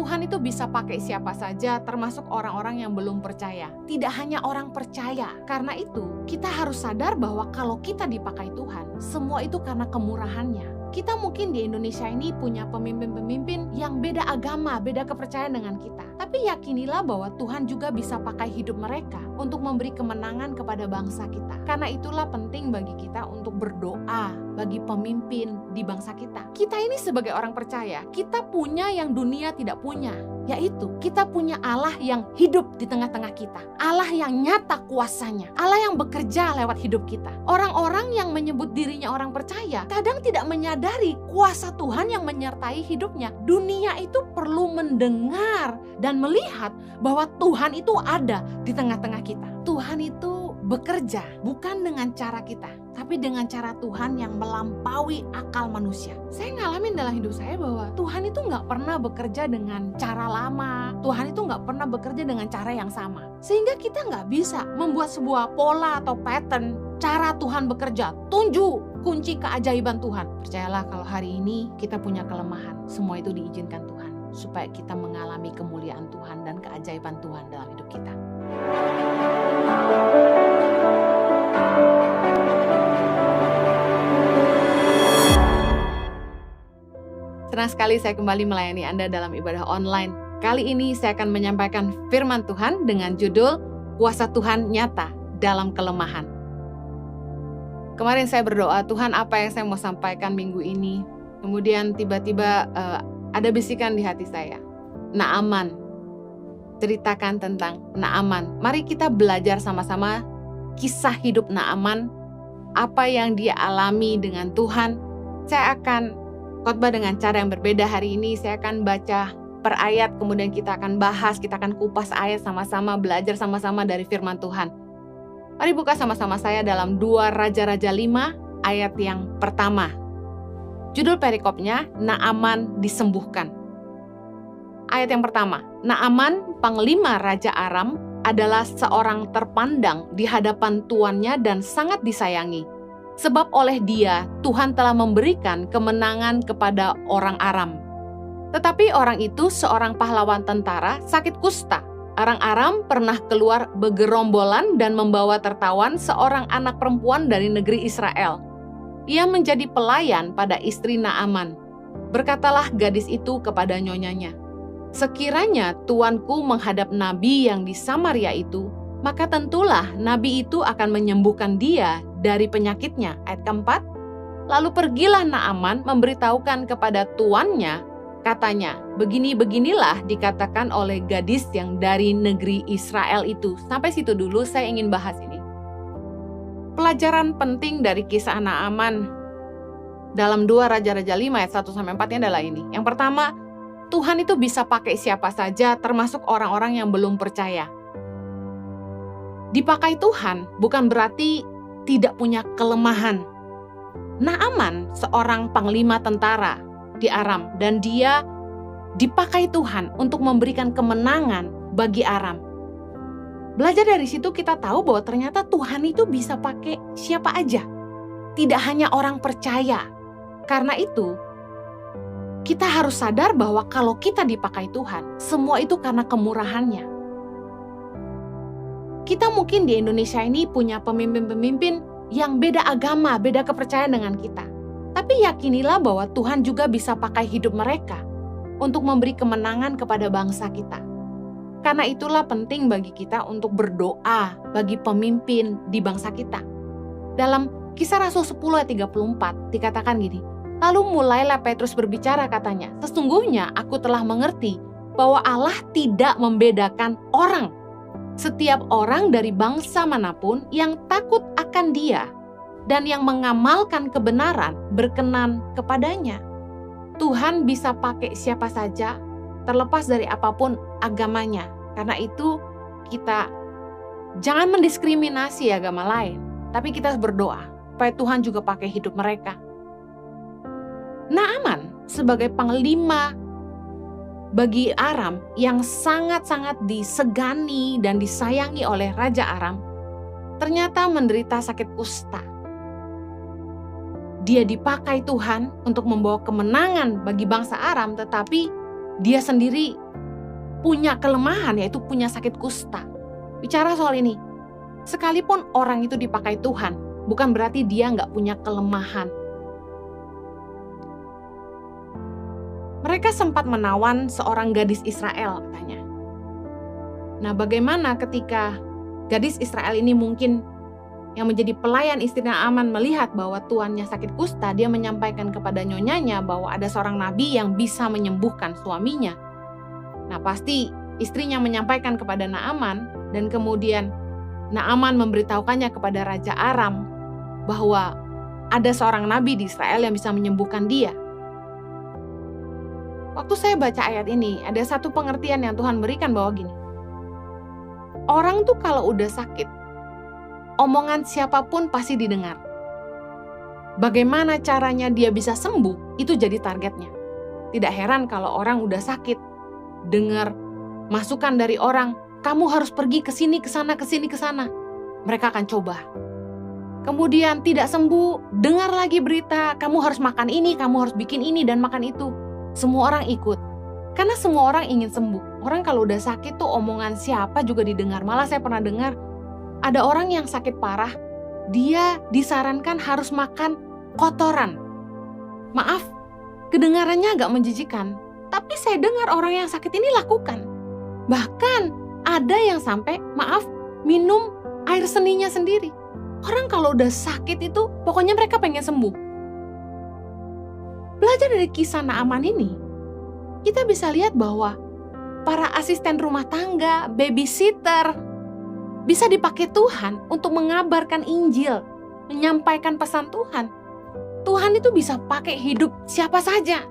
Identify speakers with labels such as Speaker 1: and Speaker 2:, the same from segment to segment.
Speaker 1: Tuhan itu bisa pakai siapa saja, termasuk orang-orang yang belum percaya. Tidak hanya orang percaya. Karena itu, kita harus sadar bahwa kalau kita dipakai Tuhan, semua itu karena kemurahannya. Kita mungkin di Indonesia ini punya pemimpin-pemimpin yang beda agama, beda kepercayaan dengan kita. Tapi yakinilah bahwa Tuhan juga bisa pakai hidup mereka untuk memberi kemenangan kepada bangsa kita. Karena itulah penting bagi kita untuk berdoa bagi pemimpin di bangsa kita. Kita ini sebagai orang percaya, kita punya yang dunia tidak punya. Yaitu kita punya Allah yang hidup di tengah-tengah kita. Allah yang nyata kuasanya. Allah yang bekerja lewat hidup kita. Orang-orang yang menyebut dirinya orang percaya kadang tidak menyadari kuasa Tuhan yang menyertai hidupnya. Dunia itu perlu mendengar dan melihat bahwa Tuhan itu ada di tengah-tengah kita. Tuhan itu bekerja bukan dengan cara kita, tapi dengan cara Tuhan yang melampaui akal manusia. Saya ngalamin dalam hidup saya bahwa Tuhan itu nggak pernah bekerja dengan cara lama. Tuhan itu nggak pernah bekerja dengan cara yang sama. Sehingga kita nggak bisa membuat sebuah pola atau pattern cara Tuhan bekerja. Tunjuk kunci keajaiban Tuhan. Percayalah kalau hari ini kita punya kelemahan, semua itu diizinkan Tuhan. Supaya kita mengalami kemuliaan Tuhan dan keajaiban Tuhan dalam hidup kita. Senang sekali saya kembali melayani Anda dalam ibadah online. Kali ini saya akan menyampaikan firman Tuhan dengan judul Kuasa Tuhan Nyata dalam Kelemahan. Kemarin saya berdoa, Tuhan apa yang saya mau sampaikan minggu ini? Kemudian tiba-tiba ada bisikan di hati saya. Naaman. Ceritakan tentang Naaman. Mari kita belajar sama-sama kisah hidup Naaman. Apa yang dia alami dengan Tuhan. Saya akan khotbah dengan cara yang berbeda hari ini. Saya akan baca per ayat, kemudian kita akan bahas, kita akan kupas ayat sama-sama, belajar sama-sama dari firman Tuhan. Mari buka sama-sama saya dalam 2 Raja-Raja 5 ayat yang pertama. Judul perikopnya, Naaman disembuhkan. Ayat yang pertama, Naaman, panglima Raja Aram, adalah seorang terpandang di hadapan tuannya dan sangat disayangi. Sebab oleh dia, Tuhan telah memberikan kemenangan kepada orang Aram. Tetapi orang itu seorang pahlawan tentara sakit kusta. Orang Aram pernah keluar bergerombolan dan membawa tertawan seorang anak perempuan dari negeri Israel. Ia menjadi pelayan pada istri Naaman. Berkatalah gadis itu kepada nyonyanya, "Sekiranya tuanku menghadap nabi yang di Samaria itu, maka tentulah nabi itu akan menyembuhkan dia dari penyakitnya." Ayat keempat, lalu pergilah Naaman memberitahukan kepada tuannya, katanya, "Begini-beginilah dikatakan oleh gadis yang dari negeri Israel itu." Sampai situ dulu saya ingin bahas ini. Pelajaran penting dari kisah Naaman dalam 2 Raja-Raja 5 ayat 1-4 adalah ini. Yang pertama, Tuhan itu bisa pakai siapa saja, termasuk orang-orang yang belum percaya. Dipakai Tuhan bukan berarti tidak punya kelemahan. Naaman seorang panglima tentara di Aram, dan dia dipakai Tuhan untuk memberikan kemenangan bagi Aram. Belajar dari situ kita tahu bahwa ternyata Tuhan itu bisa pakai siapa aja. Tidak hanya orang percaya. Karena itu, kita harus sadar bahwa kalau kita dipakai Tuhan, semua itu karena kemurahannya. Kita mungkin di Indonesia ini punya pemimpin-pemimpin yang beda agama, beda kepercayaan dengan kita. Tapi yakinilah bahwa Tuhan juga bisa pakai hidup mereka untuk memberi kemenangan kepada bangsa kita. Karena itulah penting bagi kita untuk berdoa bagi pemimpin di bangsa kita. Dalam Kisah Rasul 10 ayat 34 dikatakan gini, lalu mulailah Petrus berbicara, katanya, "Sesungguhnya aku telah mengerti bahwa Allah tidak membedakan orang. Setiap orang dari bangsa manapun yang takut akan Dia dan yang mengamalkan kebenaran berkenan kepadanya." Tuhan bisa pakai siapa saja, terlepas dari apapun agamanya. Karena itu kita jangan mendiskriminasi agama lain, tapi kita berdoa supaya Tuhan juga pakai hidup mereka. Naaman sebagai panglima bagi Aram yang sangat-sangat disegani dan disayangi oleh Raja Aram, ternyata menderita sakit kusta. Dia dipakai Tuhan untuk membawa kemenangan bagi bangsa Aram, tetapi dia sendiri punya kelemahan, yaitu punya sakit kusta. Bicara soal ini, sekalipun orang itu dipakai Tuhan, bukan berarti dia nggak punya kelemahan. Mereka sempat menawan seorang gadis Israel katanya. Nah, bagaimana ketika gadis Israel ini mungkin yang menjadi pelayan istri Naaman melihat bahwa tuannya sakit kusta, dia menyampaikan kepada nyonyanya bahwa ada seorang nabi yang bisa menyembuhkan suaminya. Nah, pasti istrinya menyampaikan kepada Naaman, dan kemudian Naaman memberitahukannya kepada Raja Aram bahwa ada seorang nabi di Israel yang bisa menyembuhkan dia. Waktu saya baca ayat ini, ada satu pengertian yang Tuhan berikan bahwa gini, orang tuh kalau udah sakit, omongan siapapun pasti didengar. Bagaimana caranya dia bisa sembuh, itu jadi targetnya. Tidak heran kalau orang udah sakit, dengar masukan dari orang, kamu harus pergi ke sini, ke sana, ke sini, ke sana. Mereka akan coba. Kemudian tidak sembuh, dengar lagi berita, kamu harus makan ini, kamu harus bikin ini dan makan itu. Semua orang ikut. Karena semua orang ingin sembuh. Orang kalau udah sakit tuh omongan siapa juga didengar. Malah saya pernah dengar, ada orang yang sakit parah, dia disarankan harus makan kotoran. Maaf, kedengarannya agak menjijikan. Tapi saya dengar orang yang sakit ini lakukan. Bahkan ada yang sampai, minum air seninya sendiri. Orang kalau udah sakit itu, pokoknya mereka pengen sembuh. Belajar dari kisah Naaman ini, kita bisa lihat bahwa para asisten rumah tangga, babysitter, bisa dipakai Tuhan untuk mengabarkan Injil, menyampaikan pesan Tuhan. Tuhan itu bisa pakai hidup siapa saja.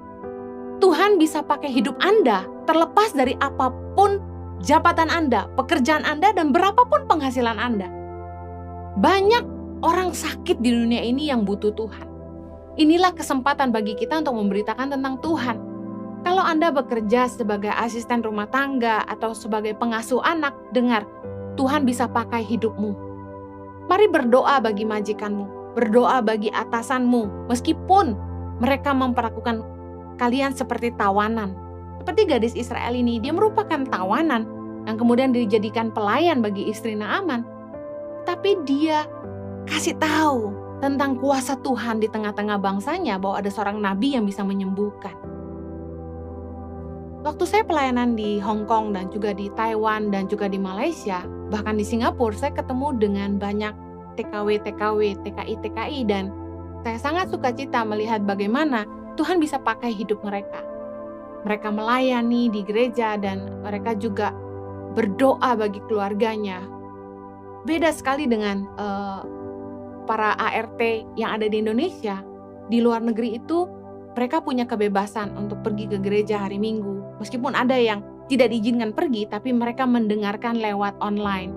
Speaker 1: Tuhan bisa pakai hidup Anda, terlepas dari apapun jabatan Anda, pekerjaan Anda, dan berapapun penghasilan Anda. Banyak orang sakit di dunia ini yang butuh Tuhan. Inilah kesempatan bagi kita untuk memberitakan tentang Tuhan. Kalau Anda bekerja sebagai asisten rumah tangga atau sebagai pengasuh anak, dengar, Tuhan bisa pakai hidupmu. Mari berdoa bagi majikanmu, berdoa bagi atasanmu, meskipun mereka memperlakukan kalian seperti tawanan. Seperti gadis Israel ini, dia merupakan tawanan yang kemudian dijadikan pelayan bagi istri Naaman. Tapi dia kasih tahu tentang kuasa Tuhan di tengah-tengah bangsanya, bahwa ada seorang nabi yang bisa menyembuhkan. Waktu saya pelayanan di Hong Kong dan juga di Taiwan dan juga di Malaysia, bahkan di Singapura, saya ketemu dengan banyak TKW, TKI, dan saya sangat sukacita melihat bagaimana Tuhan bisa pakai hidup mereka. Mereka melayani di gereja dan mereka juga berdoa bagi keluarganya. Beda sekali dengan para ART yang ada di Indonesia. Di luar negeri itu mereka punya kebebasan untuk pergi ke gereja hari Minggu. Meskipun ada yang tidak diizinkan pergi, tapi mereka mendengarkan lewat online.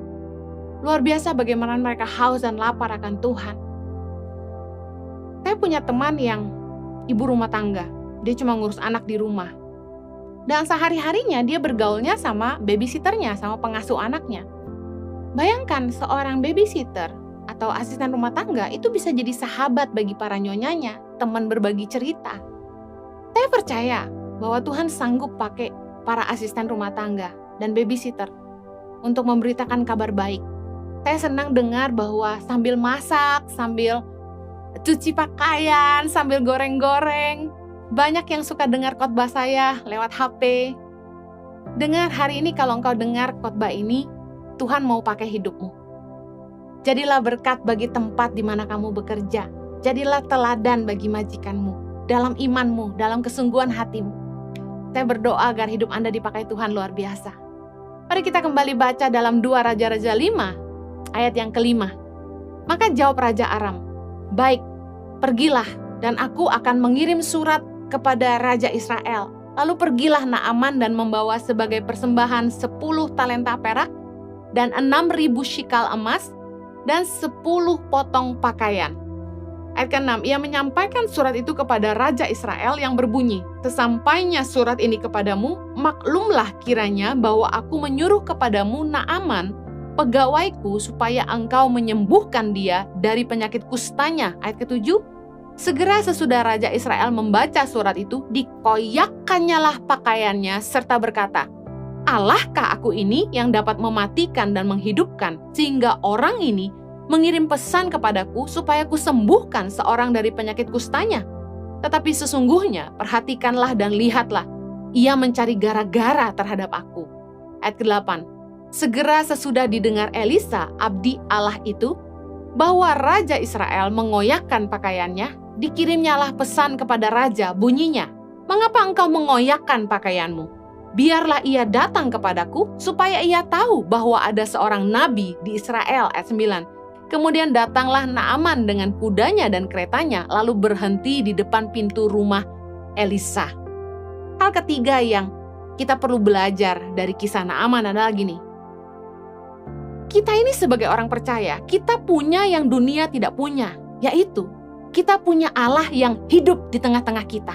Speaker 1: Luar biasa bagaimana mereka haus dan lapar akan Tuhan. Saya punya teman yang ibu rumah tangga. Dia cuma ngurus anak di rumah. Dan sehari-harinya dia bergaulnya sama babysitternya, sama pengasuh anaknya. Bayangkan seorang babysitter atau asisten rumah tangga itu bisa jadi sahabat bagi para nyonyanya, teman berbagi cerita. Saya percaya bahwa Tuhan sanggup pakai para asisten rumah tangga dan babysitter untuk memberitakan kabar baik. Saya senang dengar bahwa sambil masak, sambil cuci pakaian, sambil goreng-goreng, banyak yang suka dengar khotbah saya lewat HP. Dengar hari ini, kalau engkau dengar khotbah ini, Tuhan mau pakai hidupmu. Jadilah berkat bagi tempat di mana kamu bekerja. Jadilah teladan bagi majikanmu, dalam imanmu, dalam kesungguhan hatimu. Saya berdoa agar hidup Anda dipakai Tuhan luar biasa. Mari kita kembali baca dalam 2 Raja-Raja 5, ayat yang ke-5. Maka jawab Raja Aram, baik, pergilah, dan aku akan mengirim surat kepada Raja Israel. Lalu pergilah Naaman dan membawa sebagai persembahan 10 talenta perak dan 6.000 shikal emas, dan 10 potong pakaian. Ayat ke-6, ia menyampaikan surat itu kepada Raja Israel yang berbunyi, sesampainya surat ini kepadamu, maklumlah kiranya bahwa aku menyuruh kepadamu Naaman, pegawaiku, supaya engkau menyembuhkan dia dari penyakit kustanya. Ayat ke-7, segera sesudah Raja Israel membaca surat itu, dikoyakkannyalah pakaiannya serta berkata, Allahkah aku ini yang dapat mematikan dan menghidupkan, sehingga orang ini mengirim pesan kepadaku supaya ku sembuhkan seorang dari penyakit kustanya? Tetapi sesungguhnya, perhatikanlah dan lihatlah, ia mencari gara-gara terhadap aku. Ayat ke-8. Segera sesudah didengar Elisa, abdi Allah itu, bahwa Raja Israel mengoyakkan pakaiannya, dikirimnyalah pesan kepada Raja, bunyinya, "Mengapa engkau mengoyakkan pakaianmu? Biarlah ia datang kepadaku, supaya ia tahu bahwa ada seorang nabi di Israel." Ayat 9. Kemudian datanglah Naaman dengan kudanya dan keretanya, lalu berhenti di depan pintu rumah Elisa. Hal ketiga yang kita perlu belajar dari kisah Naaman adalah gini. Kita ini sebagai orang percaya, kita punya yang dunia tidak punya, yaitu kita punya Allah yang hidup di tengah-tengah kita.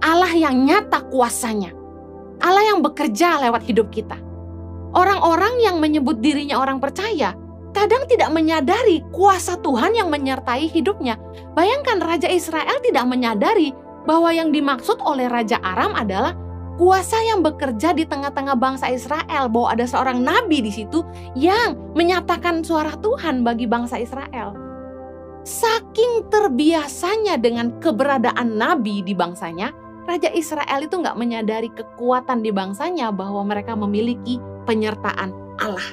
Speaker 1: Allah yang nyata kuasanya. Allah yang bekerja lewat hidup kita. Orang-orang yang menyebut dirinya orang percaya, kadang tidak menyadari kuasa Tuhan yang menyertai hidupnya. Bayangkan Raja Israel tidak menyadari bahwa yang dimaksud oleh Raja Aram adalah kuasa yang bekerja di tengah-tengah bangsa Israel, bahwa ada seorang nabi di situ yang menyatakan suara Tuhan bagi bangsa Israel. Saking terbiasanya dengan keberadaan nabi di bangsanya, Raja Israel itu nggak menyadari kekuatan di bangsanya bahwa mereka memiliki penyertaan Allah.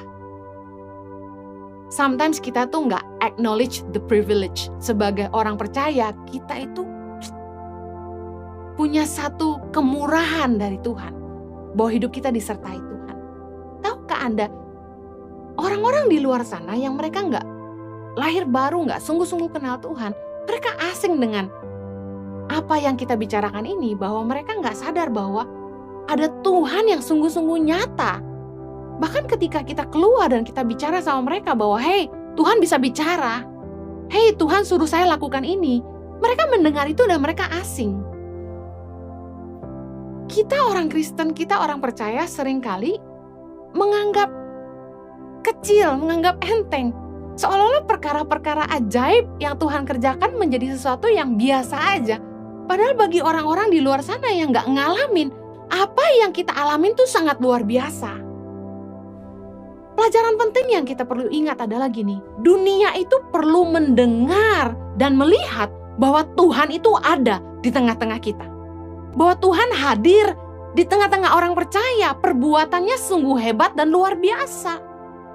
Speaker 1: Sometimes kita tuh nggak acknowledge the privilege. Sebagai orang percaya, kita itu punya satu kemurahan dari Tuhan, bahwa hidup kita disertai Tuhan. Tahukah Anda, orang-orang di luar sana yang mereka nggak lahir baru, nggak sungguh-sungguh kenal Tuhan, mereka asing dengan apa yang kita bicarakan ini, bahwa mereka nggak sadar bahwa ada Tuhan yang sungguh-sungguh nyata. Bahkan ketika kita keluar dan kita bicara sama mereka bahwa, "Hei, Tuhan bisa bicara. Hei, Tuhan suruh saya lakukan ini." Mereka mendengar itu dan mereka asing. Kita orang Kristen, kita orang percaya seringkali menganggap kecil, menganggap enteng. Seolah-olah perkara-perkara ajaib yang Tuhan kerjakan menjadi sesuatu yang biasa aja. Padahal bagi orang-orang di luar sana yang nggak ngalamin, apa yang kita alamin tuh sangat luar biasa. Pelajaran penting yang kita perlu ingat adalah gini, dunia itu perlu mendengar dan melihat bahwa Tuhan itu ada di tengah-tengah kita. Bahwa Tuhan hadir di tengah-tengah orang percaya, perbuatannya sungguh hebat dan luar biasa.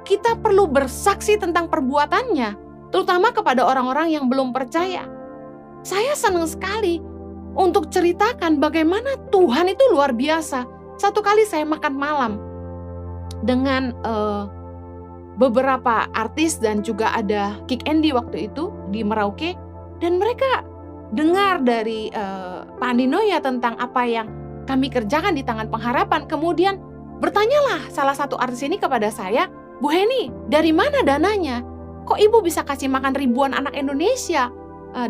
Speaker 1: Kita perlu bersaksi tentang perbuatannya, terutama kepada orang-orang yang belum percaya. Saya senang sekali untuk ceritakan bagaimana Tuhan itu luar biasa. Satu kali saya makan malam dengan beberapa artis dan juga ada Kick Andy waktu itu di Merauke, dan mereka dengar dari Pak Andinoya tentang apa yang kami kerjakan di Tangan Pengharapan. Kemudian bertanyalah salah satu artis ini kepada saya, "Bu Heni, dari mana dananya? Kok ibu bisa kasih makan ribuan anak Indonesia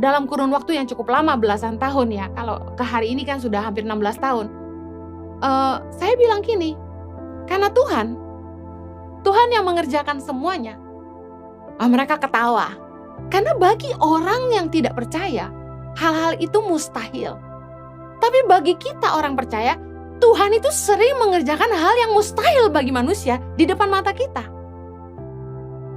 Speaker 1: dalam kurun waktu yang cukup lama, belasan tahun ya? Kalau ke hari ini kan sudah hampir 16 tahun. Saya bilang gini, karena Tuhan yang mengerjakan semuanya. Mereka ketawa. Karena bagi orang yang tidak percaya, hal-hal itu mustahil. Tapi bagi kita orang percaya, Tuhan itu sering mengerjakan hal yang mustahil bagi manusia di depan mata kita.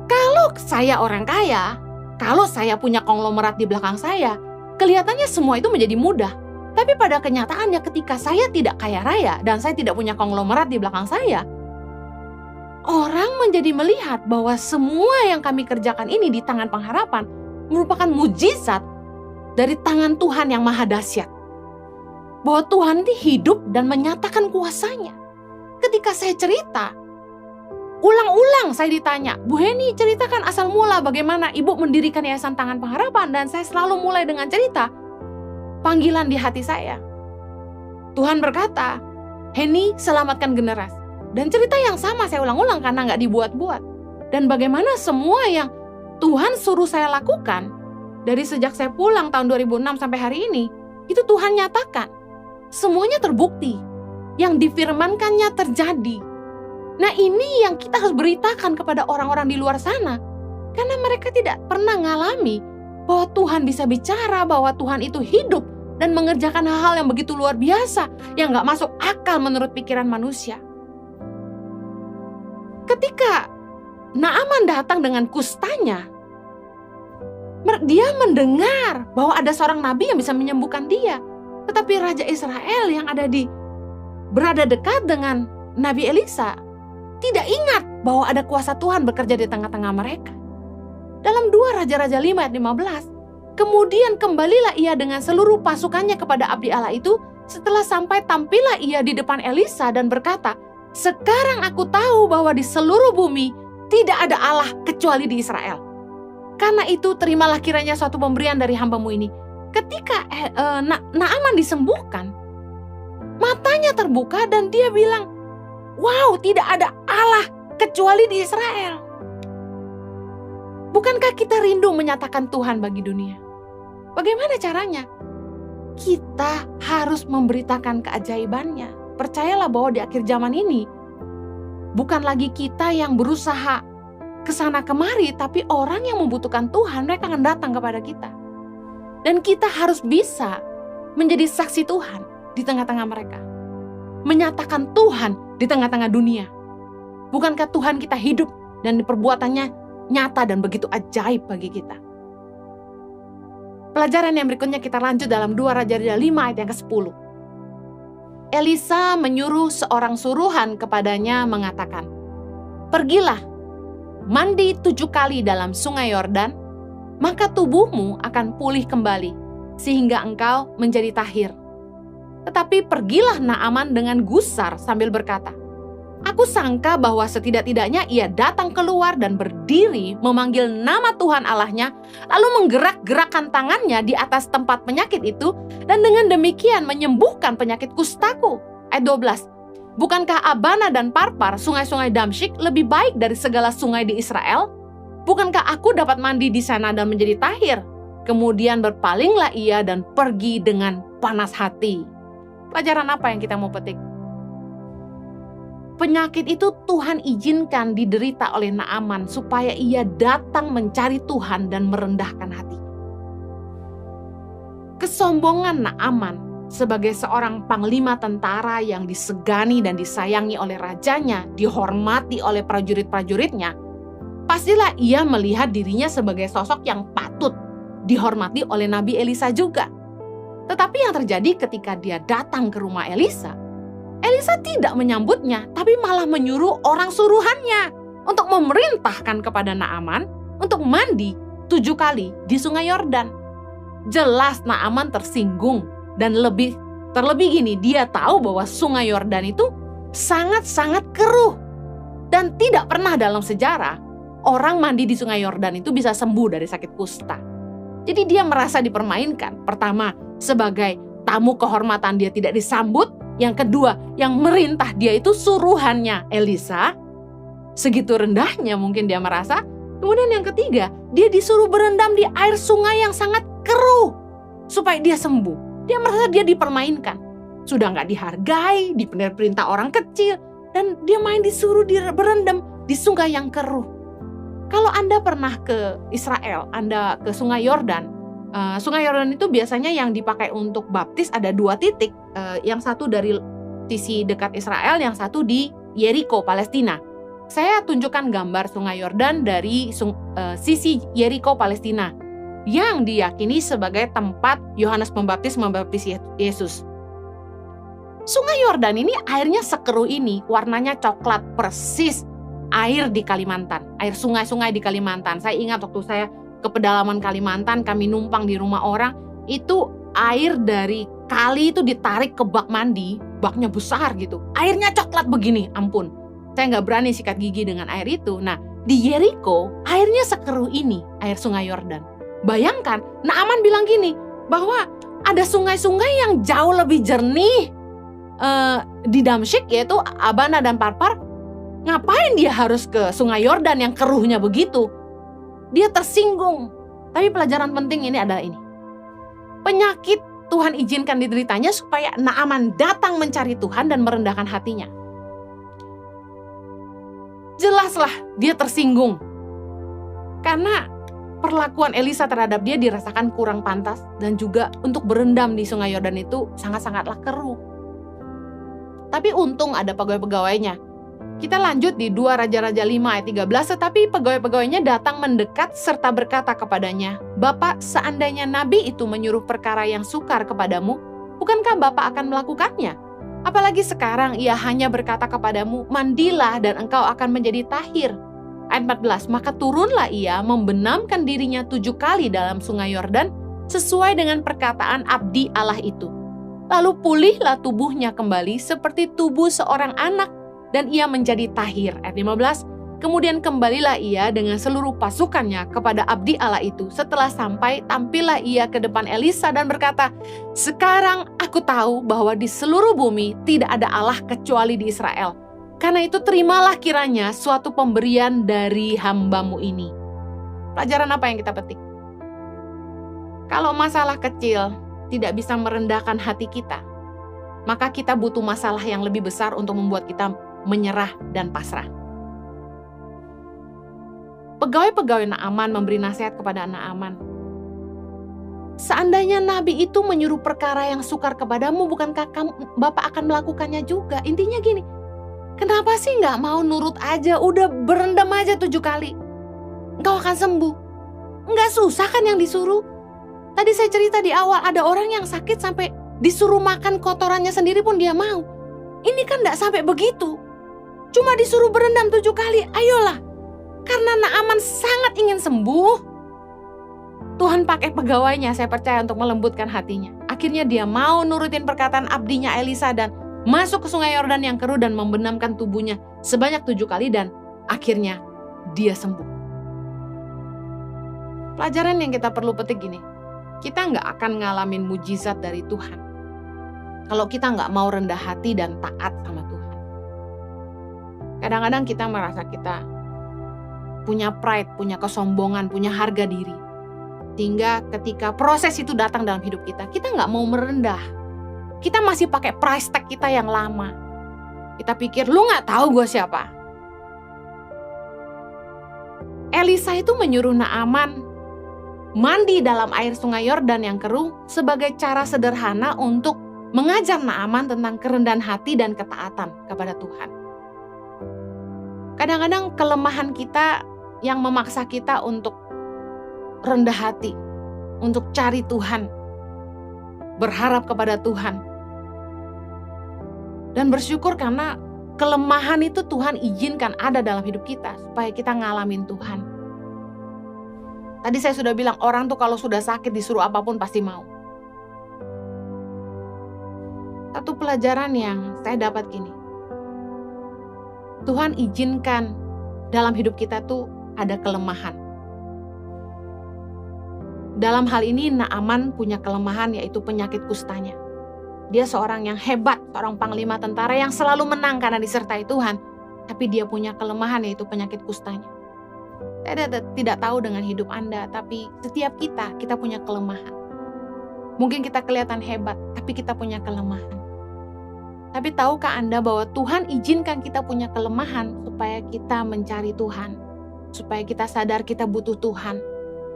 Speaker 1: Kalau saya orang kaya, kalau saya punya konglomerat di belakang saya, kelihatannya semua itu menjadi mudah. Tapi pada kenyataannya ketika saya tidak kaya raya dan saya tidak punya konglomerat di belakang saya, orang menjadi melihat bahwa semua yang kami kerjakan ini di Tangan Pengharapan merupakan mujizat dari tangan Tuhan yang maha dahsyat. Bahwa Tuhan itu hidup dan menyatakan kuasanya. Ketika saya cerita, ulang-ulang saya ditanya, "Bu Heni, ceritakan asal mula bagaimana ibu mendirikan Yayasan Tangan Pengharapan." Dan saya selalu mulai dengan cerita panggilan di hati saya. Tuhan berkata, "Heni, selamatkan generasi." Dan cerita yang sama saya ulang-ulang karena nggak dibuat-buat. Dan bagaimana semua yang Tuhan suruh saya lakukan dari sejak saya pulang tahun 2006 sampai hari ini, itu Tuhan nyatakan. Semuanya terbukti. Yang difirmankannya terjadi. Nah, ini yang kita harus beritakan kepada orang-orang di luar sana. Karena mereka tidak pernah ngalami bahwa Tuhan bisa bicara, bahwa Tuhan itu hidup dan mengerjakan hal-hal yang begitu luar biasa, yang gak masuk akal menurut pikiran manusia. ketika Naaman datang dengan kustanya, dia mendengar bahwa ada seorang nabi yang bisa menyembuhkan dia. Tetapi Raja Israel yang berada dekat dengan Nabi Elisa tidak ingat bahwa ada kuasa Tuhan bekerja di tengah-tengah mereka. Dalam 2 Raja-Raja 5 ayat 15, kemudian kembalilah ia dengan seluruh pasukannya kepada abdi Allah itu. Setelah sampai, tampillah ia di depan Elisa dan berkata, "Sekarang aku tahu bahwa di seluruh bumi tidak ada Allah kecuali di Israel. Karena itu terimalah kiranya suatu pemberian dari hambamu ini." Ketika Naaman disembuhkan, matanya terbuka dan dia bilang, "Wow, tidak ada Allah kecuali di Israel." Bukankah kita rindu menyatakan Tuhan bagi dunia? Bagaimana caranya? Kita harus memberitakan keajaibannya. Percayalah bahwa di akhir zaman ini, bukan lagi kita yang berusaha kesana kemari, tapi orang yang membutuhkan Tuhan, mereka akan datang kepada kita. Dan kita harus bisa menjadi saksi Tuhan di tengah-tengah mereka. Menyatakan Tuhan di tengah-tengah dunia. Bukankah Tuhan kita hidup dan perbuatannya nyata dan begitu ajaib bagi kita? Pelajaran yang berikutnya kita lanjut dalam 2 Raja-Raja 5 ayat yang ke-10. Elisa menyuruh seorang suruhan kepadanya mengatakan, "Pergilah, mandi 7 kali dalam sungai Yordan, maka tubuhmu akan pulih kembali, sehingga engkau menjadi tahir." Tetapi pergilah Naaman dengan gusar sambil berkata, "Aku sangka bahwa setidak-tidaknya ia datang keluar dan berdiri memanggil nama Tuhan Allahnya, lalu menggerak-gerakkan tangannya di atas tempat penyakit itu, dan dengan demikian menyembuhkan penyakit kustaku." Ayat 12. "Bukankah Abana dan Parpar, sungai-sungai Damsyik, lebih baik dari segala sungai di Israel? Bukankah aku dapat mandi di sana dan menjadi tahir?" Kemudian berpalinglah ia dan pergi dengan panas hati. Pelajaran apa yang kita mau petik? Penyakit itu Tuhan izinkan diderita oleh Naaman supaya ia datang mencari Tuhan dan merendahkan hati. Kesombongan Naaman sebagai seorang panglima tentara yang disegani dan disayangi oleh rajanya, dihormati oleh prajurit-prajuritnya, pastilah ia melihat dirinya sebagai sosok yang patut dihormati oleh Nabi Elisa juga. Tetapi yang terjadi ketika dia datang ke rumah Elisa, Elisa tidak menyambutnya, tapi malah menyuruh orang suruhannya untuk memerintahkan kepada Naaman untuk mandi 7 kali di sungai Yordan. Jelas Naaman tersinggung, dan terlebih gini, dia tahu bahwa sungai Yordan itu sangat-sangat keruh. Dan tidak pernah dalam sejarah orang mandi di sungai Yordan itu bisa sembuh dari sakit kusta. Jadi dia merasa dipermainkan. Pertama, sebagai tamu kehormatan dia tidak disambut. Yang kedua, yang merintah dia itu suruhannya Elisa. Segitu rendahnya mungkin dia merasa. Kemudian yang ketiga, dia disuruh berendam di air sungai yang sangat keruh supaya dia sembuh. Dia merasa dia dipermainkan. Sudah gak dihargai, diperintah orang kecil, dan dia disuruh berendam di sungai yang keruh. Kalau Anda pernah ke Israel, Anda ke sungai Yordan, sungai Yordan itu biasanya yang dipakai untuk baptis ada 2 titik, yang satu dari sisi dekat Israel, yang satu di Yeriko, Palestina. Saya tunjukkan gambar sungai Yordan dari sisi Yeriko, Palestina, yang diyakini sebagai tempat Yohanes Pembaptis membaptis Yesus. Sungai Yordan ini airnya sekeruh ini, warnanya coklat persis air di Kalimantan, air sungai-sungai di Kalimantan. Saya ingat waktu saya ke pedalaman Kalimantan, kami numpang di rumah orang, itu air dari kali itu ditarik ke bak mandi, baknya besar gitu. Airnya coklat begini, ampun. Saya nggak berani sikat gigi dengan air itu. Nah, di Yeriko, airnya sekeruh ini, air sungai Yordan. Bayangkan, Naaman bilang gini, bahwa ada sungai-sungai yang jauh lebih jernih di Damsyik, yaitu Abana dan Parpar. Ngapain dia harus ke sungai Yordan yang keruhnya begitu? Dia tersinggung. Tapi pelajaran penting ini adalah ini. Penyakit Tuhan izinkan dideritanya supaya Naaman datang mencari Tuhan dan merendahkan hatinya. Jelaslah dia tersinggung. Karena perlakuan Elisa terhadap dia dirasakan kurang pantas, dan juga untuk berendam di sungai Yordan itu sangat-sangatlah keruh. Tapi untung ada pegawai-pegawainya Kita lanjut di 2 Raja-Raja 5 ayat 13, tetapi pegawai-pegawainya datang mendekat serta berkata kepadanya, "Bapak, seandainya nabi itu menyuruh perkara yang sukar kepadamu, bukankah Bapak akan melakukannya? Apalagi sekarang ia hanya berkata kepadamu, mandilah dan engkau akan menjadi tahir." Ayat 14, maka turunlah ia membenamkan dirinya 7 kali dalam sungai Yordan, sesuai dengan perkataan abdi Allah itu. Lalu pulihlah tubuhnya kembali seperti tubuh seorang anak, dan ia menjadi tahir. Ayat 15, kemudian kembalilah ia dengan seluruh pasukannya kepada abdi Allah itu. Setelah sampai, tampillah ia ke depan Elisa dan berkata, "Sekarang aku tahu bahwa di seluruh bumi tidak ada Allah kecuali di Israel. Karena itu terimalah kiranya suatu pemberian dari hambamu ini." Pelajaran apa yang kita petik? Kalau masalah kecil tidak bisa merendahkan hati kita, maka kita butuh masalah yang lebih besar untuk membuat kita menyerah dan pasrah. Pegawai-pegawai Naaman memberi nasihat kepada Naaman. Seandainya nabi itu menyuruh perkara yang sukar kepadamu, bukankah Bapak akan melakukannya juga? Intinya gini, kenapa sih nggak mau nurut aja? Udah berendam aja 7 kali. Engkau akan sembuh. Nggak susah kan yang disuruh? Tadi saya cerita di awal, ada orang yang sakit sampai disuruh makan kotorannya sendiri pun dia mau. Ini kan nggak sampai begitu. Cuma disuruh berendam 7 kali, ayolah. Karena Naaman sangat ingin sembuh, Tuhan pakai pegawainya, saya percaya, untuk melembutkan hatinya. Akhirnya dia mau nurutin perkataan abdinya Elisa dan masuk ke sungai Yordan yang keruh dan membenamkan tubuhnya sebanyak 7 kali dan akhirnya dia sembuh. Pelajaran yang kita perlu petik gini, kita nggak akan ngalamin mujizat dari Tuhan kalau kita nggak mau rendah hati dan taat sama Tuhan. Kadang-kadang kita merasa kita punya pride, punya kesombongan, punya harga diri. Sehingga ketika proses itu datang dalam hidup kita, kita nggak mau merendah. Kita masih pakai price tag kita yang lama. Kita pikir, lu nggak tahu gue siapa. Elisa itu menyuruh Naaman mandi dalam air sungai Yordan yang keruh sebagai cara sederhana untuk mengajar Naaman tentang kerendahan hati dan ketaatan kepada Tuhan. Kadang-kadang kelemahan kita yang memaksa kita untuk rendah hati, untuk cari Tuhan, berharap kepada Tuhan, dan bersyukur karena kelemahan itu Tuhan izinkan ada dalam hidup kita supaya kita ngalamin Tuhan. Tadi saya sudah bilang, orang tuh kalau sudah sakit disuruh apapun pasti mau. Satu pelajaran yang saya dapat gini, Tuhan izinkan dalam hidup kita tuh ada kelemahan. Dalam hal ini Naaman punya kelemahan, yaitu penyakit kustanya. Dia seorang yang hebat, seorang panglima tentara yang selalu menang karena disertai Tuhan. Tapi dia punya kelemahan, yaitu penyakit kustanya. Saya tidak tahu dengan hidup Anda, tapi setiap kita punya kelemahan. Mungkin kita kelihatan hebat, tapi kita punya kelemahan. Tapi tahukah Anda bahwa Tuhan izinkan kita punya kelemahan supaya kita mencari Tuhan, supaya kita sadar kita butuh Tuhan,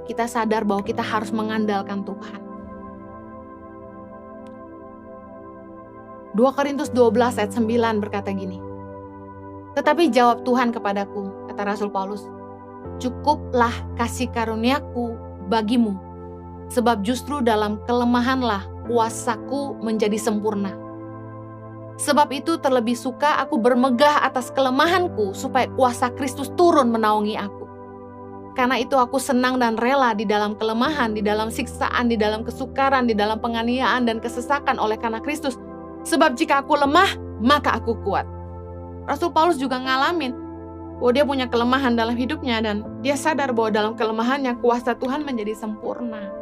Speaker 1: kita sadar bahwa kita harus mengandalkan Tuhan. 2 Korintus 12 ayat 9 berkata gini, "Tetapi jawab Tuhan kepadaku," kata Rasul Paulus, "cukuplah kasih karuniaku bagimu, sebab justru dalam kelemahanlah kuasaku menjadi sempurna. Sebab itu terlebih suka aku bermegah atas kelemahanku, supaya kuasa Kristus turun menaungi aku. Karena itu aku senang dan rela di dalam kelemahan, di dalam siksaan, di dalam kesukaran, di dalam penganiayaan dan kesesakan oleh karena Kristus. Sebab jika aku lemah, maka aku kuat." Rasul Paulus juga ngalamin bahwa dia punya kelemahan dalam hidupnya dan dia sadar bahwa dalam kelemahannya kuasa Tuhan menjadi sempurna.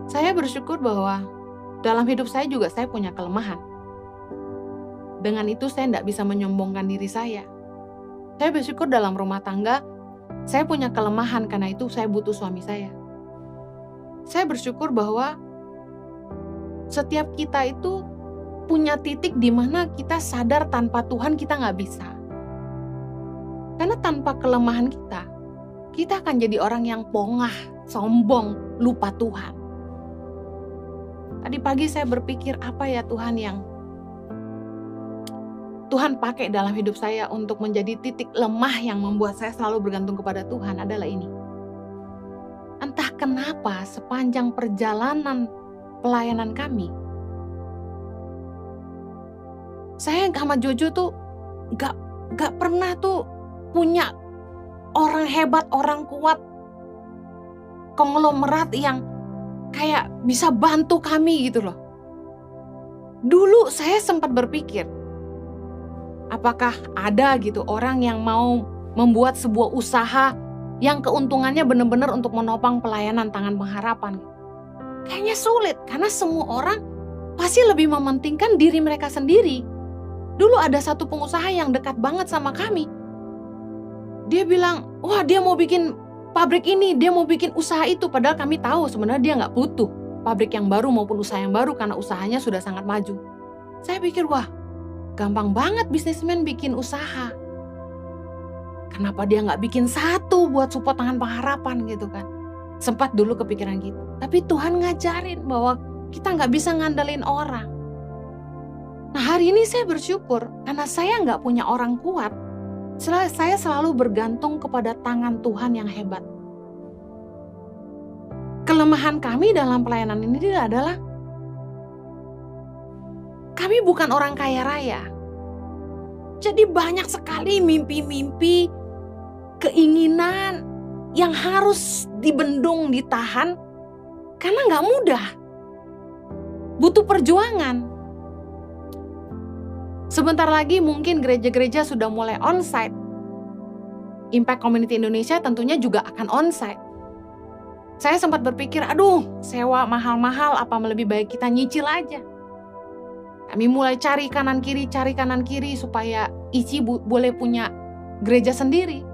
Speaker 1: Saya bersyukur bahwa dalam hidup saya juga saya punya kelemahan. Dengan itu saya tidak bisa menyombongkan diri saya. Saya bersyukur dalam rumah tangga, saya punya kelemahan, karena itu saya butuh suami saya. Saya bersyukur bahwa setiap kita itu punya titik di mana kita sadar tanpa Tuhan kita nggak bisa. Karena tanpa kelemahan kita akan jadi orang yang pongah, sombong, lupa Tuhan. Tadi pagi saya berpikir, apa ya Tuhan yang Tuhan pakai dalam hidup saya untuk menjadi titik lemah yang membuat saya selalu bergantung kepada Tuhan adalah ini. Entah kenapa sepanjang perjalanan pelayanan kami, saya sama Jojo tuh gak pernah tuh punya orang hebat, orang kuat, konglomerat yang kayak bisa bantu kami gitu loh. Dulu saya sempat berpikir, apakah ada gitu orang yang mau membuat sebuah usaha yang keuntungannya benar-benar untuk menopang pelayanan Tangan Pengharapan? Kayaknya sulit, karena semua orang pasti lebih mementingkan diri mereka sendiri. Dulu ada satu pengusaha yang dekat banget sama kami. Dia bilang, wah dia mau bikin pabrik ini, dia mau bikin usaha itu. Padahal kami tahu sebenarnya dia nggak butuh pabrik yang baru maupun usaha yang baru karena usahanya sudah sangat maju. Saya pikir, wah gampang banget bisnismen bikin usaha. Kenapa dia nggak bikin satu buat support Tangan Pengharapan gitu kan? Sempat dulu kepikiran gitu. Tapi Tuhan ngajarin bahwa kita nggak bisa ngandelin orang. Nah hari ini saya bersyukur karena saya nggak punya orang kuat. Saya selalu bergantung kepada tangan Tuhan yang hebat. Kelemahan kami dalam pelayanan ini adalah kami bukan orang kaya raya. Jadi banyak sekali mimpi-mimpi, keinginan yang harus dibendung, ditahan karena nggak mudah. Butuh perjuangan. Sebentar lagi mungkin gereja-gereja sudah mulai onsite. Impact Community Indonesia tentunya juga akan onsite. Saya sempat berpikir, aduh sewa mahal-mahal, apa lebih baik kita nyicil aja. Kami mulai cari kanan kiri supaya ICI boleh punya gereja sendiri.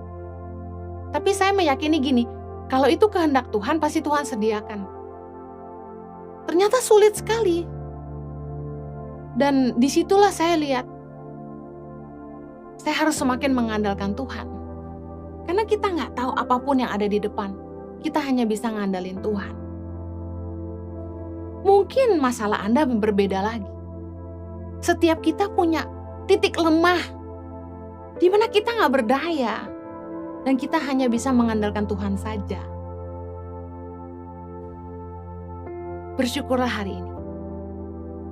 Speaker 1: Tapi saya meyakini gini, kalau itu kehendak Tuhan pasti Tuhan sediakan. Ternyata sulit sekali. Dan disitulah saya lihat, saya harus semakin mengandalkan Tuhan. Karena kita nggak tahu apapun yang ada di depan, kita hanya bisa ngandalin Tuhan. Mungkin masalah Anda berbeda lagi. Setiap kita punya titik lemah, di mana kita nggak berdaya, dan kita hanya bisa mengandalkan Tuhan saja. Bersyukurlah hari ini.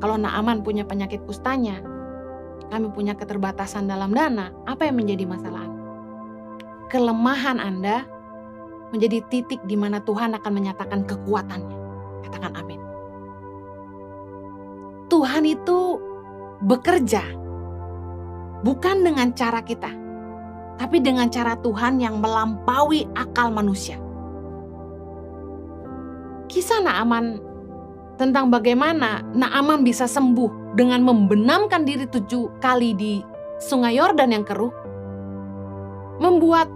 Speaker 1: Kalau Naaman punya penyakit kustanya, kami punya keterbatasan dalam dana, apa yang menjadi masalah Anda? Kelemahan Anda menjadi titik di mana Tuhan akan menyatakan kekuatannya. Katakan amin. Tuhan itu bekerja bukan dengan cara kita, tapi dengan cara Tuhan yang melampaui akal manusia. Kisah Naaman tentang bagaimana Naaman bisa sembuh dengan membenamkan diri 7 kali di Sungai Yordan yang keruh, membuat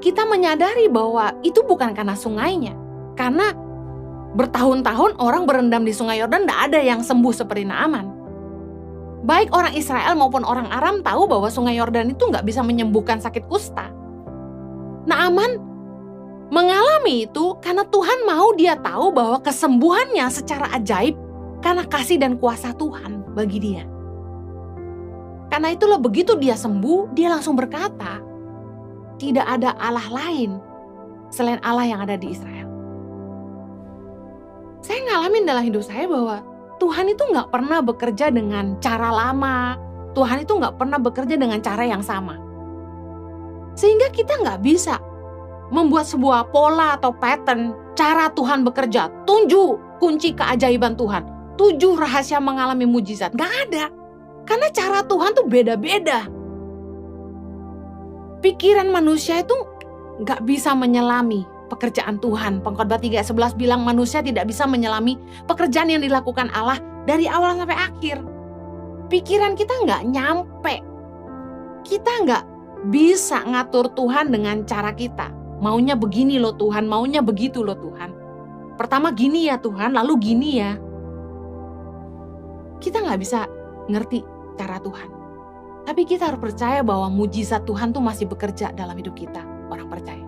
Speaker 1: kita menyadari bahwa itu bukan karena sungainya. Karena bertahun-tahun orang berendam di Sungai Yordan, tidak ada yang sembuh seperti Naaman. Baik orang Israel maupun orang Aram tahu bahwa Sungai Yordan itu nggak bisa menyembuhkan sakit kusta. Naaman mengalami itu karena Tuhan mau dia tahu bahwa kesembuhannya secara ajaib karena kasih dan kuasa Tuhan bagi dia. Karena itulah begitu dia sembuh, dia langsung berkata, tidak ada Allah lain selain Allah yang ada di Israel. Saya ngalamin dalam hidup saya bahwa Tuhan itu gak pernah bekerja dengan cara lama. Tuhan itu gak pernah bekerja dengan cara yang sama. Sehingga kita gak bisa membuat sebuah pola atau pattern cara Tuhan bekerja. 7 kunci keajaiban Tuhan. 7 rahasia mengalami mujizat. Gak ada. Karena cara Tuhan tuh beda-beda. Pikiran manusia itu gak bisa menyelami pekerjaan Tuhan. Pengkhotbah 3:11 bilang manusia tidak bisa menyelami pekerjaan yang dilakukan Allah dari awal sampai akhir. Pikiran kita gak nyampe. Kita gak bisa ngatur Tuhan dengan cara kita. Maunya begini loh Tuhan, maunya begitu loh Tuhan. Pertama gini ya Tuhan, lalu gini ya. Kita gak bisa ngerti cara Tuhan. Tapi kita harus percaya bahwa mujizat Tuhan tuh masih bekerja dalam hidup kita, orang percaya.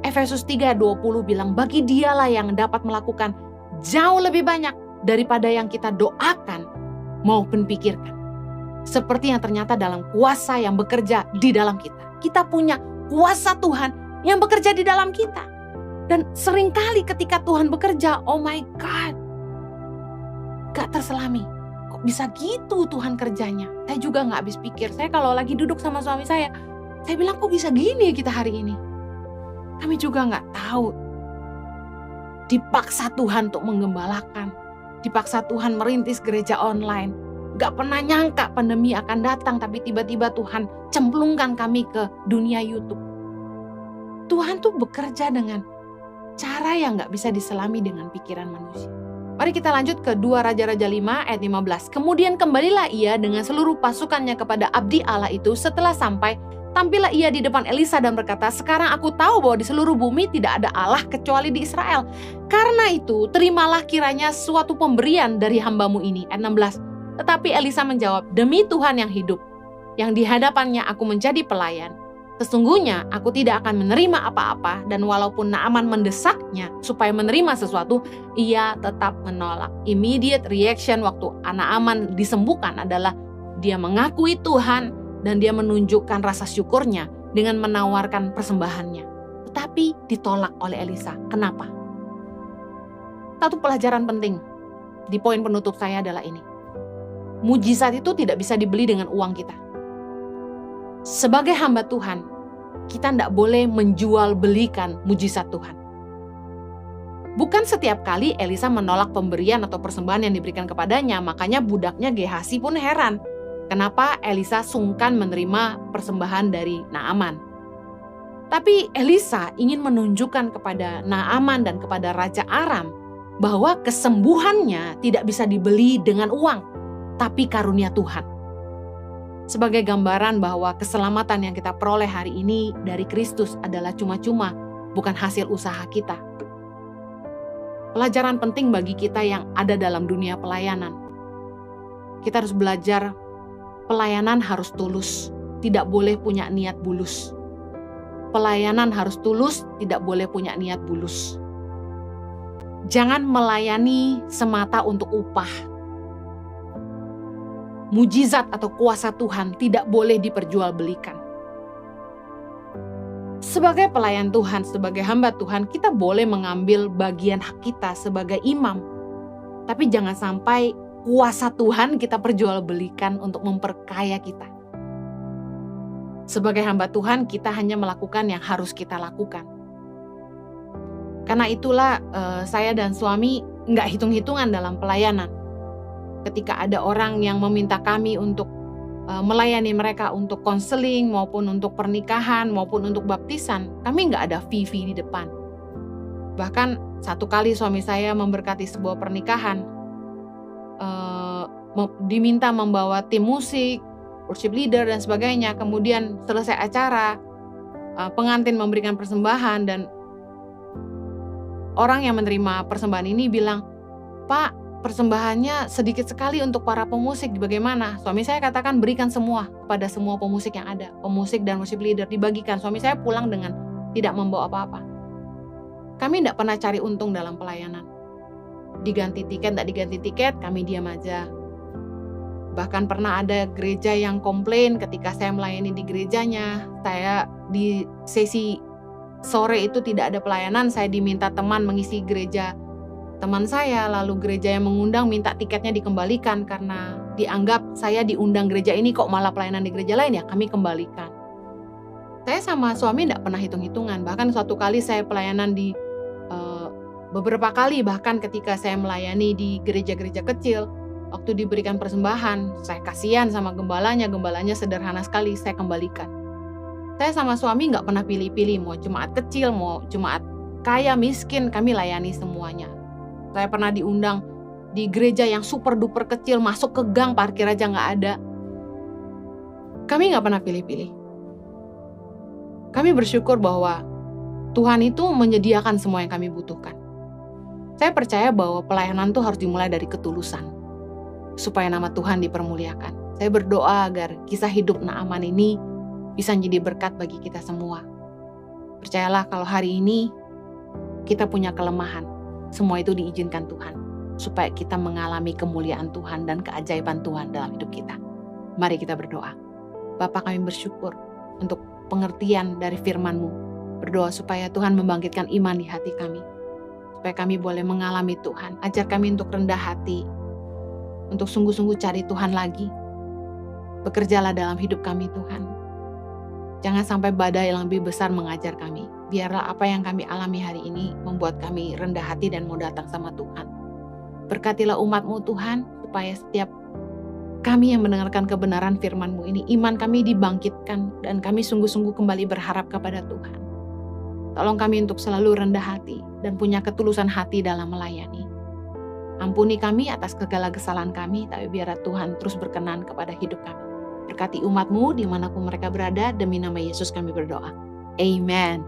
Speaker 1: Efesus 3:20 bilang, bagi dialah yang dapat melakukan jauh lebih banyak daripada yang kita doakan maupun pikirkan. seperti yang ternyata dalam kuasa yang bekerja di dalam kita. Kita punya kuasa Tuhan yang bekerja di dalam kita. Dan seringkali ketika Tuhan bekerja, oh my God, gak terselami. Kok bisa gitu Tuhan kerjanya? Saya juga gak habis pikir. Saya kalau lagi duduk sama suami saya bilang kok bisa gini ya kita hari ini? Kami juga gak tahu. Dipaksa Tuhan untuk menggembalakan. Dipaksa Tuhan merintis gereja online. Gak pernah nyangka pandemi akan datang, tapi tiba-tiba Tuhan cemplungkan kami ke dunia YouTube. Tuhan tuh bekerja dengan cara yang gak bisa diselami dengan pikiran manusia. Mari kita lanjut ke 2 Raja-Raja 5 ayat 15. Kemudian kembalilah ia dengan seluruh pasukannya kepada abdi Allah itu. Setelah sampai, tampillah ia di depan Elisa dan berkata, sekarang aku tahu bahwa di seluruh bumi tidak ada Allah kecuali di Israel. Karena itu, terimalah kiranya suatu pemberian dari hambamu ini. Ayat 16. Tetapi Elisa menjawab, demi Tuhan yang hidup, yang di hadapannya aku menjadi pelayan, sesungguhnya aku tidak akan menerima apa-apa, dan walaupun Naaman mendesaknya supaya menerima sesuatu, ia tetap menolak. Immediate reaction waktu Naaman disembuhkan adalah dia mengakui Tuhan dan dia menunjukkan rasa syukurnya dengan menawarkan persembahannya. Tetapi ditolak oleh Elisa. Kenapa? Satu pelajaran penting di poin penutup saya adalah ini. Mujizat itu tidak bisa dibeli dengan uang kita. Sebagai hamba Tuhan, kita tidak boleh menjual belikan mujizat Tuhan. Bukan setiap kali Elisa menolak pemberian atau persembahan yang diberikan kepadanya, makanya budaknya Gehazi pun heran. Kenapa Elisa sungkan menerima persembahan dari Naaman? Tapi Elisa ingin menunjukkan kepada Naaman dan kepada Raja Aram bahwa kesembuhannya tidak bisa dibeli dengan uang, tapi karunia Tuhan. Sebagai gambaran bahwa keselamatan yang kita peroleh hari ini dari Kristus adalah cuma-cuma, bukan hasil usaha kita. Pelajaran penting bagi kita yang ada dalam dunia pelayanan. Kita harus belajar pelayanan harus tulus, tidak boleh punya niat bulus. Pelayanan harus tulus, tidak boleh punya niat bulus. Jangan melayani semata untuk upah. Mujizat atau kuasa Tuhan tidak boleh diperjualbelikan. Sebagai pelayan Tuhan, sebagai hamba Tuhan, kita boleh mengambil bagian hak kita sebagai imam. Tapi jangan sampai kuasa Tuhan kita perjualbelikan untuk memperkaya kita. Sebagai hamba Tuhan, kita hanya melakukan yang harus kita lakukan. Karena itulah saya dan suami nggak hitung-hitungan dalam pelayanan. Ketika ada orang yang meminta kami untuk melayani mereka untuk konseling maupun untuk pernikahan maupun untuk baptisan, kami nggak ada fee di depan. Bahkan satu kali suami saya memberkati sebuah pernikahan, diminta membawa tim musik, worship leader dan sebagainya. Kemudian selesai acara, pengantin memberikan persembahan dan orang yang menerima persembahan ini bilang, Pak, persembahannya sedikit sekali untuk para pemusik, bagaimana? Suami saya katakan berikan semua kepada semua pemusik yang ada. Pemusik dan worship leader dibagikan. Suami saya pulang dengan tidak membawa apa-apa. Kami tidak pernah cari untung dalam pelayanan. Diganti tiket, tidak diganti tiket, kami diam aja. Bahkan pernah ada gereja yang komplain ketika saya melayani di gerejanya. Saya di sesi sore itu tidak ada pelayanan, saya diminta teman mengisi gereja teman saya, lalu gereja yang mengundang minta tiketnya dikembalikan karena dianggap saya diundang gereja ini kok malah pelayanan di gereja lain, ya kami kembalikan. Saya sama suami tidak pernah hitung-hitungan, bahkan suatu kali saya pelayanan di beberapa kali, bahkan ketika saya melayani di gereja-gereja kecil, waktu diberikan persembahan, saya kasihan sama gembalanya sederhana sekali, saya kembalikan. Saya sama suami nggak pernah pilih-pilih, mau jemaat kecil, mau jemaat kaya, miskin, kami layani semuanya. Saya pernah diundang di gereja yang super duper kecil, masuk ke gang, parkir aja nggak ada. Kami nggak pernah pilih-pilih. Kami bersyukur bahwa Tuhan itu menyediakan semua yang kami butuhkan. Saya percaya bahwa pelayanan itu harus dimulai dari ketulusan, supaya nama Tuhan dipermuliakan. Saya berdoa agar kisah hidup Naaman ini bisa menjadi berkat bagi kita semua. Percayalah kalau hari ini kita punya kelemahan, semua itu diizinkan Tuhan, supaya kita mengalami kemuliaan Tuhan dan keajaiban Tuhan dalam hidup kita. Mari kita berdoa. Bapa, kami bersyukur untuk pengertian dari firman-Mu. Berdoa supaya Tuhan membangkitkan iman di hati kami. Supaya kami boleh mengalami Tuhan. Ajar kami untuk rendah hati. Untuk sungguh-sungguh cari Tuhan lagi. Bekerjalah dalam hidup kami Tuhan. Jangan sampai badai yang lebih besar mengajar kami. Biarlah apa yang kami alami hari ini membuat kami rendah hati dan mau datang sama Tuhan. Berkatilah umat-Mu Tuhan, supaya setiap kami yang mendengarkan kebenaran firman-Mu ini, iman kami dibangkitkan dan kami sungguh-sungguh kembali berharap kepada Tuhan. Tolong kami untuk selalu rendah hati dan punya ketulusan hati dalam melayani. Ampuni kami atas segala kesalahan kami, tapi biarlah Tuhan terus berkenan kepada hidup kami. Berkati umat-Mu dimanapun mereka berada, demi nama Yesus kami berdoa. Amen.